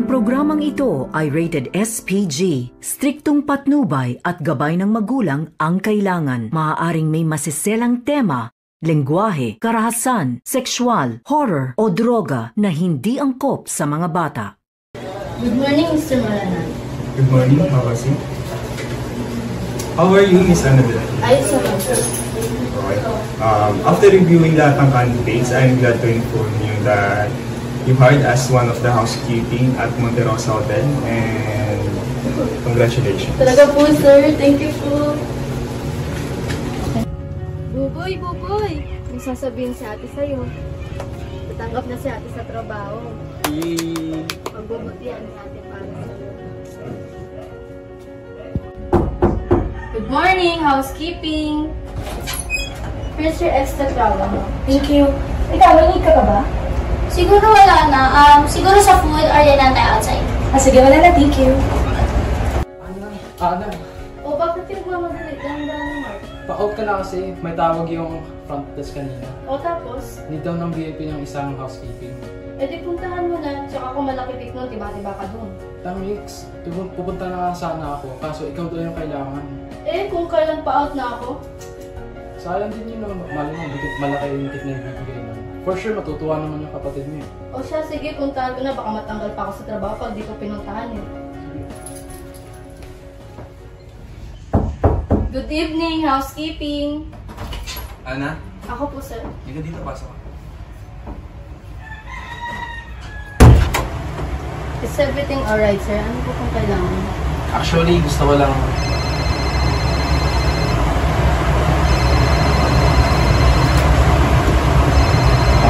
Ang programang ito ay rated SPG. Striktong patnubay at gabay ng magulang ang kailangan. Maaaring may masiselang tema, lengguwahe, karahasan, sexual, horror o droga na hindi angkop sa mga bata. Good morning, Mr. Maranan. Good morning, how was you? How are you, Miss Annabelle? Ayos naman, sir. Okay. After reviewing lahat ng candidates, I'm glad to inform you that you hired as one of the housekeeping at Monte Rosa Hotel, and congratulations. Talaga po, sir. Thank you po. Buboy! May sasabihin si ate sa'yo. Tatanggap na si ate sa trabaho. Magbubutihan si ate para sa'yo. Good morning, housekeeping! Here's your extra towel. Thank you. Ikaw, manig ka ba? Siguro wala na. Siguro sa food or yan tayo outside. Sige, wala na. Thank you. Ana, O, bakit nagmamadali? Dahan-dahan mo, Mark. pa-out ka na kasi may tawag yung front desk kanina. O, tapos? Need daw ng VIP ng isang housekeeping. E di puntahan mo na. Tsaka kung malaki pick nun, diba ka dun. Tamix, pupunta na sana ako, kaso ikaw daw yung kailangan. Eh, kung kailan pa-out na ako? Sayang din yun, no? Mali mo, malaki yung tip na ibibigay mo. For sure, matutuwa naman yung kapatid mo. O siya, sige, puntahan ko na. Baka matanggal pa ako sa trabaho pag di ko pinuntahan eh. Good evening, housekeeping. Ana? Ako po, sir. Hindi ka dito, pasok ka. Is everything alright, sir? Ano po kung kailangan? Actually, gusto ko lang...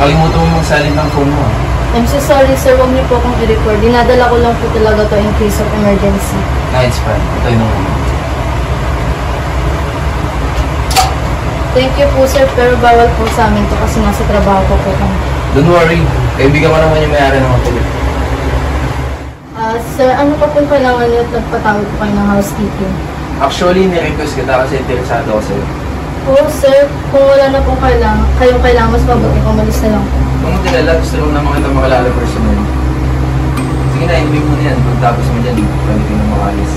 Nakalimutan mo magsalin ng phone mo. I'm so sorry, sir. Huwag niyo po akong i-record. Dinadala ko lang po talaga to in case of emergency. Nah, it's fine. Ito yung naman. Thank you po, sir. Pero bawal po sa amin to kasi nasa trabaho ko po kami. Don't worry. Kaibigan ko naman yung may-ari ng hotel. Sir, ano pa pong kailangan niyo at nagpatawag po kayo ng housekeeping? Actually, nirequest kita kasi interesado ako sa'yo. Oo, sir. Kung wala na pong kayong kailangan, mas mabuti kung malis na lang po. Kung matilala, gusto lang naman kita makalala personal. Sige na, enjoy mo na yan. Pagtapos mo dyan, pwede ka na makalis.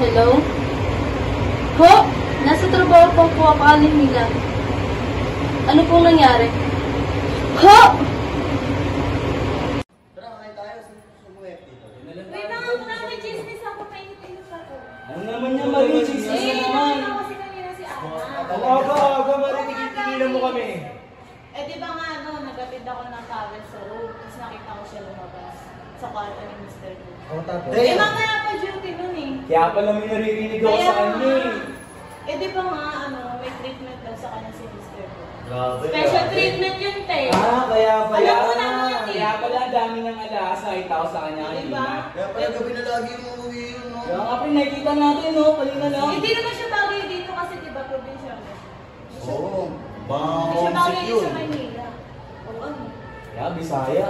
Hello? Ho? Nasa trabaho po po ako, Aling Mila. Ano pong nangyari? Ho? Wait lang, may chismis ako. Painit-init ako. Ano naman yan, Marie? Chismis na naman. Kasi kanina si Ana. Aga, Marie, tigilan mo kami. Eh di ba nga nagatid ako ng towel sa room. Tapos nakita ko siya lumabas sa kwarto ni Mr. Wu. Eh mamaya pa duty nun eh. Kaya pala may naririnig ako sa kanya eh. Eh di ba nga may treatment daw sa kanya si Mr. Wu. Grabe. Special treatment yun, te. Kaya pala. Alam mo na mo, te. Kaya pala, dami ng alasa. Itaw sa kanya Diba? kanina. Kaya pala gabi na lagi yung umuwi yun, no? Kaya nga, nakikita natin, no? Kanina lang. Hindi naman siya bagay dito kasi di ba probinsya mo? Oo. Hindi siya bagay dito sa Manila. O ano? Kaya, Bisaya.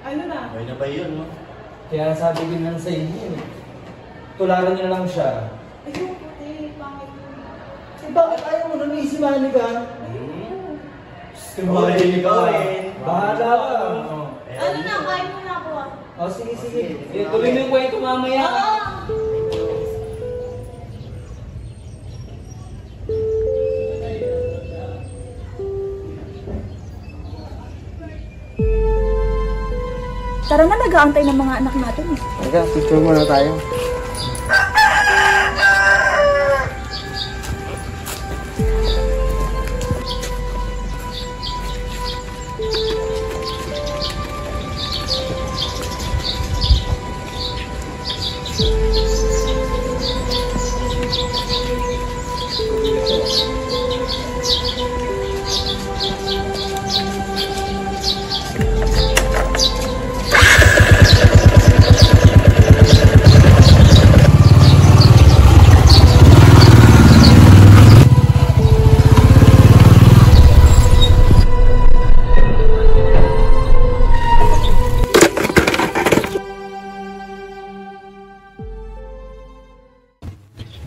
Ano na? May na ba yun, no? Kaya sabi ko lang sa inyo eh. Tularan niyo na lang siya. Ayun, puti. Pangit mo. Eh, bakit ayaw mo na si Manika? Kumain ka eh. Bahala ka. Ano na? Kain mo na ako ah. O, sige. Tuloy mo yung kwento mamaya. Tara na, nag-aantay ng mga anak natin eh. Teka, picture muna tayo.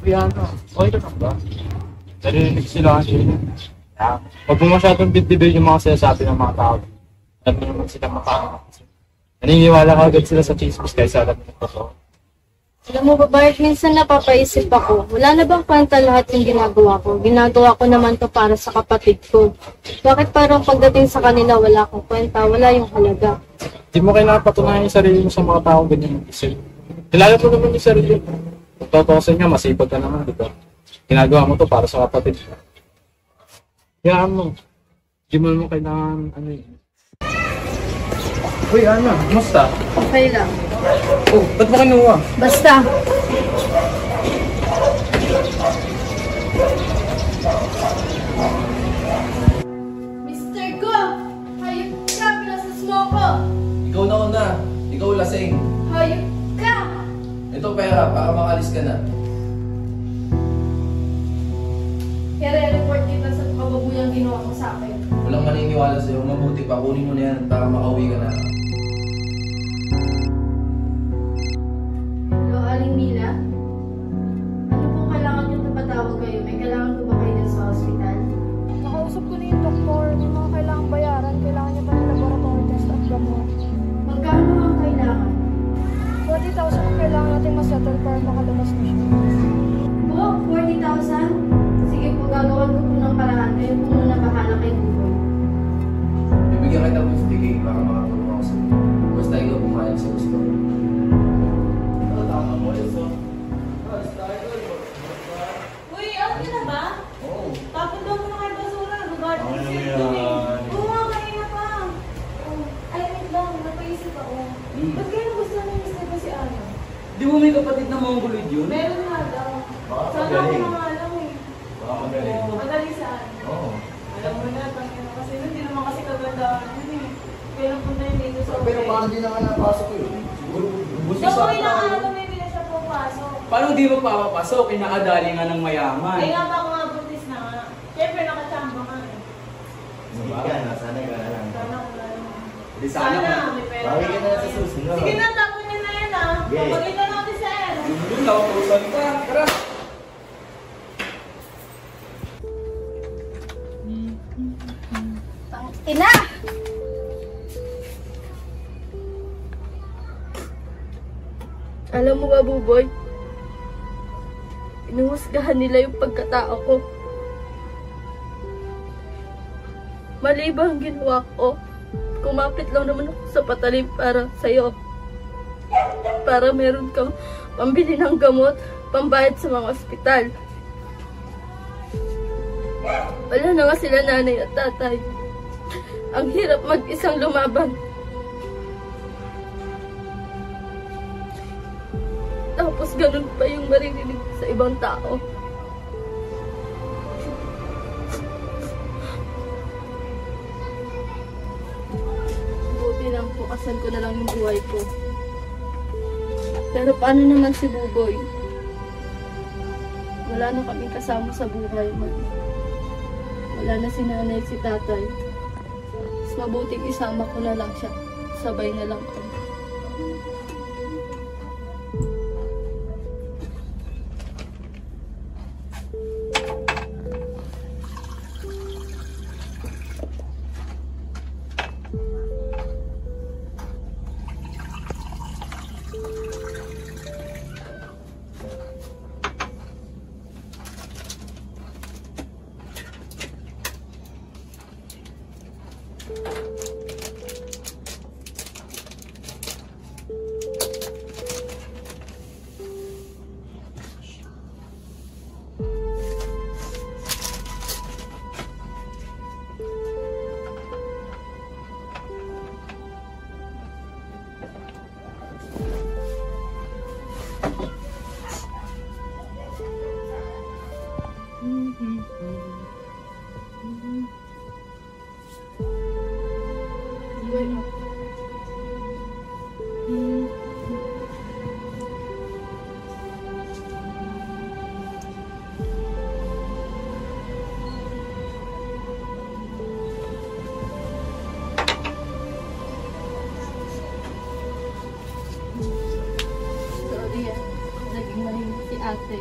Kuya, okay ka na ba? Narinig sila kasi yun. Huwag mo masyadong dibdibin yung mga sinasabi ng mga tao. Alam mo naman sila makaano. Naniniwala ka agad sila sa chismis kaysa alam mo ng totoo. Alam mo ba, Bart, minsan napapaisip ako, wala na bang kwenta lahat yung ginagawa ko? Ginagawa ko naman to para sa kapatid ko. Bakit parang pagdating sa kanila wala akong kwenta, wala yung halaga? Di mo kailangan patunayan yung sarili mo sa mga taong ganyan mag-isip. Kilala mo naman yung sarili mo. Kung totosin nga, masipag ka naman, di ba? Ginagawa mo to para sa kapatid mo. Hayaan mo. Di mo naman kailangan, ano yun. Uy, Ana, kumusta? Okay lang. Oh, ba't mo kinuha? Basta. Mr. Go! Hayop ka! Pinasas mo ko! Ikaw na una. Ikaw lasing. Hayop ka! Ito pera, para makalis ka na. Kaya re-report kita sa kababuyang ginawa mo sa akin. Walang maniniwala sa'yo. Mabuti pa, kunin mo na yan para makauwi ka na. Hello, Aling Mila? Ano po kailangan nyo napatawag kayo? May kailangan ko ba kayo dun sa hospital? Nakausap ko na yung doktor. May mga kailangang bayaran. Kailangan niya pa ng laboratory test at gamot. Magkano ang kailangan? 40,000 ang kailangan natin masettle para makalabas na siya. Oh, 40,000? Sige po, gagawan ko po ng paraan. Kayo po muna bahala kay Google. Bibigyan kita ng 50k para makatulong ako sa'yo. Basta ikaw pumayag sa gusto. Uy, okay na ba? Oo. Tapos daw mo na kayo basura. Regarding Okay na sa yan. Oo nga, kanina pa. Oh, ay, wait lang. Napaisip ako. Ba't kayo nagustuhan ng mister ko si Ana? Di mo may kapatid na mongoloid yun? Meron nga daw. Baka Sana ako magaling. na nga lang eh. Baka magaling. Madali saan? Oo. Alam mo na, tangin na kasi hindi naman kasi kagandaan yun eh. Kailan punta yun dito sa Pero parang di na nga napasok yun. Siguro, busi So, sa okay lang ano, maybe na siya pupasok. Paano di mo papapasok? Kinakadali nga ng mayaman. Ay nga pa ako nga buntis na nga. Siyempre nakachamba nga eh. Sana ka na lang. Sana ko na lang. Di sana Sana, ka. may pera Bawi ka na ako sa eh. susunod. Sige na, tapon niyo na yan ah. Yeah. Pagkita natin sa air. Yun, nakapausan ka. Tara. Ina! Alam mo ba, Buboy? Inuhusgahan nila yung pagkatao ko. Mali ba ang ginawa ko? Kumapit lang naman ako sa patalim para sa'yo. Para meron kang pambili ng gamot, pambayad sa mga ospital. Wala na nga sila nanay at tatay. Ang hirap mag-isang lumaban. Tapos ganun pa yung maririnig sa ibang tao. Buti lang po, kasal ko na lang yung buhay ko. Pero paano naman si Buboy? Wala na kaming kasama sa buhay man. Wala na si nanay at si tatay. Mas mabuting isama ko na lang siya. Sabay na lang kami. Sorry naging mahimik si ate.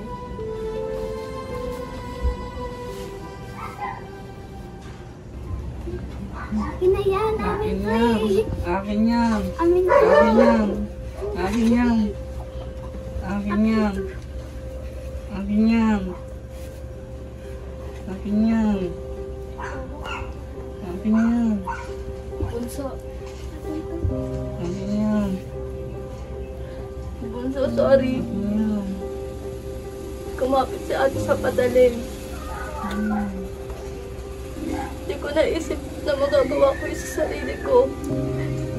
Akin na yan, amin Ray. Akin yan. Amin Akin Ray. yan. Akin yan. Akin yan. Akin yan. Akin yan. Akin yan. Bunso. Akin yan. Bunso, sorry. Akin yan. Kumapit si ate sa padalim. Hindi ko naisip na magagawa ko yung sa sarili ko.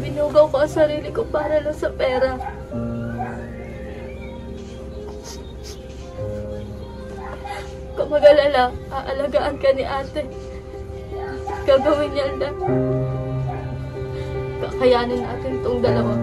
Binugaw ko ang sarili ko para lang sa pera. Kung mag-alala, aalagaan ka ni ate. Gagawin niya lang. Kakayanin natin tong dalawa.